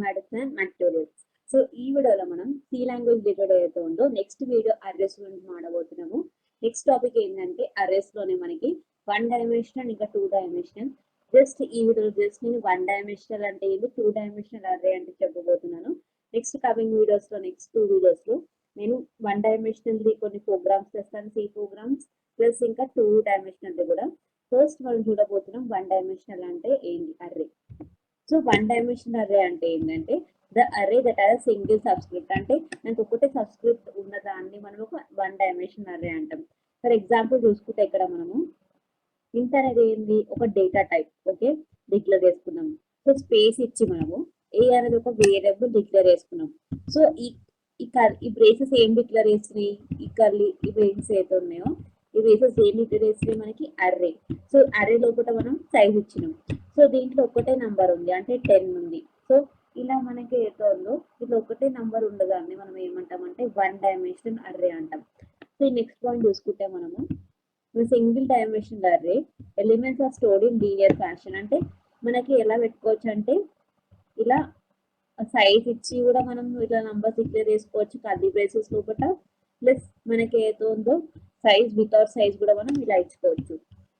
Mathematics and మ్యాథ్యూరియల్స్. So ఈ వీడియోలో మనం సి లాంగ్వేజ్ రిలేటెడ్ ఏదైతే ఉందో నెక్స్ట్ వీడియో అర్రేస్ గురించి మాట్లాడబోతున్నాము. నెక్స్ట్ టాపిక్ ఏంటంటే అర్రేస్ లోనే మనకి 1 డైమెన్షనల్ ఇంకా 2 డైమెన్షనల్. జస్ట్ ఈ వీడియోలో నేను 1 డైమెన్షనల్ అంటే ఏంటి, 2 డైమెన్షనల్ అర్రే అంటే చెప్పబోతున్నాను. నెక్స్ట్ కమింగ్ వీడియోస్ లో నెక్స్ట్ 2 వీడియోస్ లో నేను 1 డైమెన్షనల్ కొన్ని ప్రోగ్రామ్స్ చేస్తాను, సి ప్రోగ్రామ్స్ ప్లస్ ఇంకా 2 డైమెన్షనల్ కూడా. ఫస్ట్ మనం చూడబోతున్నాం 1 డైమెన్షనల్ అంటే ఏంటి అర్రే. సో 1 డైమెన్షనల్ అర్రే అంటే ఏంటంటే the array that are single subscript, అంటే మనకు ఒకటే సబ్స్క్రిప్ట్ ఉన్న దాన్ని మనం ఒక 1 డైమెన్షనల్ అర్రే అంటాం. ఫర్ ఎగ్జాంపుల్ చూసుకుంటే ఇక్కడ మనము ఇంట్ అనేది ఏంది, ఒక డేటా టైప్ ఓకే డిక్లేర్ చేసుకున్నాము. సో స్పేస్ ఇచ్చి మనము ఏ అనేది ఒక వేరియబుల్ డిక్లేర్ చేసుకున్నాం. సో ఈ బ్రేసెస్ ఏం డిక్లేర్ చేస్తున్నాయి, ఈ కర్లీ ఈ బ్రేసెస్ ఏదైతే ఉన్నాయో ఈ బ్రేసెస్ ఏం డిక్లేర్ చేస్తున్నాయి మనకి అర్రే. సో అర్రే లోపల మనం సైజ్ ఇచ్చినాం. సో దీంట్లో ఒకటే నంబర్ ఉంది అంటే 10 ఉంది. సో ఇలా మనకి ఏదో ఉందో ఇట్లా ఒకటే నంబర్ ఉండదాన్ని మనం ఏమంటామంటే 1 డైమెన్షనల్ అర్రే అంటాం. సో ఈ నెక్స్ట్ పాయింట్ చూసుకుంటే మనము single dimensional array elements are stored in linear fashion. అంటే మనకి ఎలా పెట్టుకోవచ్చు అంటే ఇలా సైజ్ ఇచ్చి కూడా మనం ఇట్లా నంబర్స్ డిక్లేర్ చేసుకోవచ్చు కర్లీ బ్రేసెస్ లోపల. ప్లస్ మనకి ఏదో ఉందో సైజ్ వితౌట్ సైజ్ కూడా మనం ఇలా ఇచ్చుకోవచ్చు.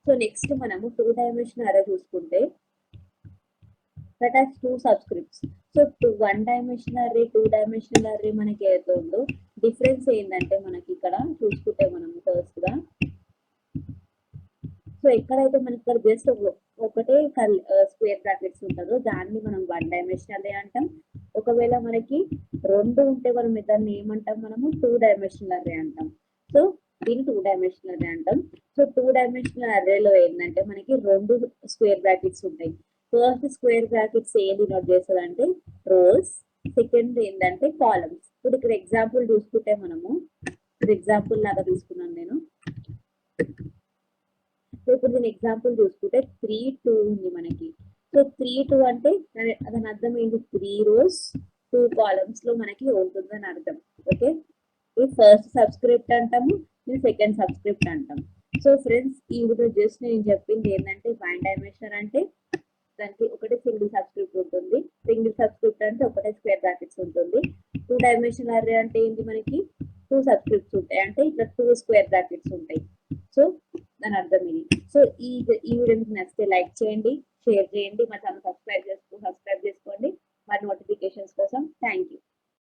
సో నెక్స్ట్ మనము 2 డైమెన్షనల్ అర్రే చూసుకుంటే that has 2 subscripts. So 1 dimensional array 2 dimensional array మనకి ఏదో ఉందో డిఫరెన్స్ ఏంటంటే మనకి ఇక్కడ చూసుకుంటే మనం ఫస్ట్ గా సో ఎక్కడైతే మనకి ఇక్కడ జస్ట్ ఒకటే స్క్వేర్ బ్రాకెట్స్ ఉంటుందో దాన్ని మనం 1 డైమెన్షనల్ అర్రే అంటాం. ఒకవేళ మనకి 2 ఉంటే మనం దాన్ని ఏమంటాం, మనము 2 డైమెన్షనల్ అర్రే అంటాం. సో దీన్ని 2 డైమెన్షనల్ అర్రే అంటాం. సో 2 డైమెన్షనల్ అర్రేలో ఏంటంటే మనకి 2 స్క్వేర్ బ్రాకెట్స్ ఉంటాయి. ఫస్ట్ స్క్వేర్ బ్రాకెట్స్ ఏది నోట్ చేస్తుంది అంటే రోస్, సెకండ్ ఏంటంటే కాలమ్స్. ఇప్పుడు ఇక్కడ ఎగ్జాంపుల్ చూసుకుంటే మనము ఇప్పుడు ఎగ్జాంపుల్ లాగా తీసుకున్నాను నేను. సో ఇప్పుడు దీని ఎగ్జాంపుల్ చూసుకుంటే 3 2 ఉంది మనకి. సో 3 2 అంటే దాని అర్థం ఏంటి, 3 rows 2 columns లో మనకి ఉంటుందని అర్థం. ఓకే, ఇది ఫస్ట్ సబ్స్క్రిప్ట్ అంటాము, ఇది సెకండ్ సబ్స్క్రిప్ట్ అంటాం. సో ఫ్రెండ్స్ ఈ వీడియో జస్ట్ నేను చెప్పింది ఏంటంటే 1 డైమెన్షనల్ అంటే దానికి ఒకటే సింగిల్ సబ్స్క్రిప్ట్ ఉంటుంది. సింగిల్ సబ్స్క్రిప్ట్ అంటే ఒకటే స్క్వేర్ బ్రాకెట్స్ ఉంటుంది. 2 డైమెన్షనల్ అర్రే అంటే ఏంటి, మనకి 2 సబ్స్క్రిప్ట్స్ ఉంటాయి అంటే ఇట్లా 2 స్క్వేర్ బ్రాకెట్స్ ఉంటాయి. సో దాని అర్థం ఇది. సో ఈ వీడియో మీకు నచ్చితే లైక్ చేయండి, షేర్ చేయండి, మా ఛానల్ సబ్స్క్రైబ్ చేసుకోండి మరి నోటిఫికేషన్స్ కోసం. Thank you.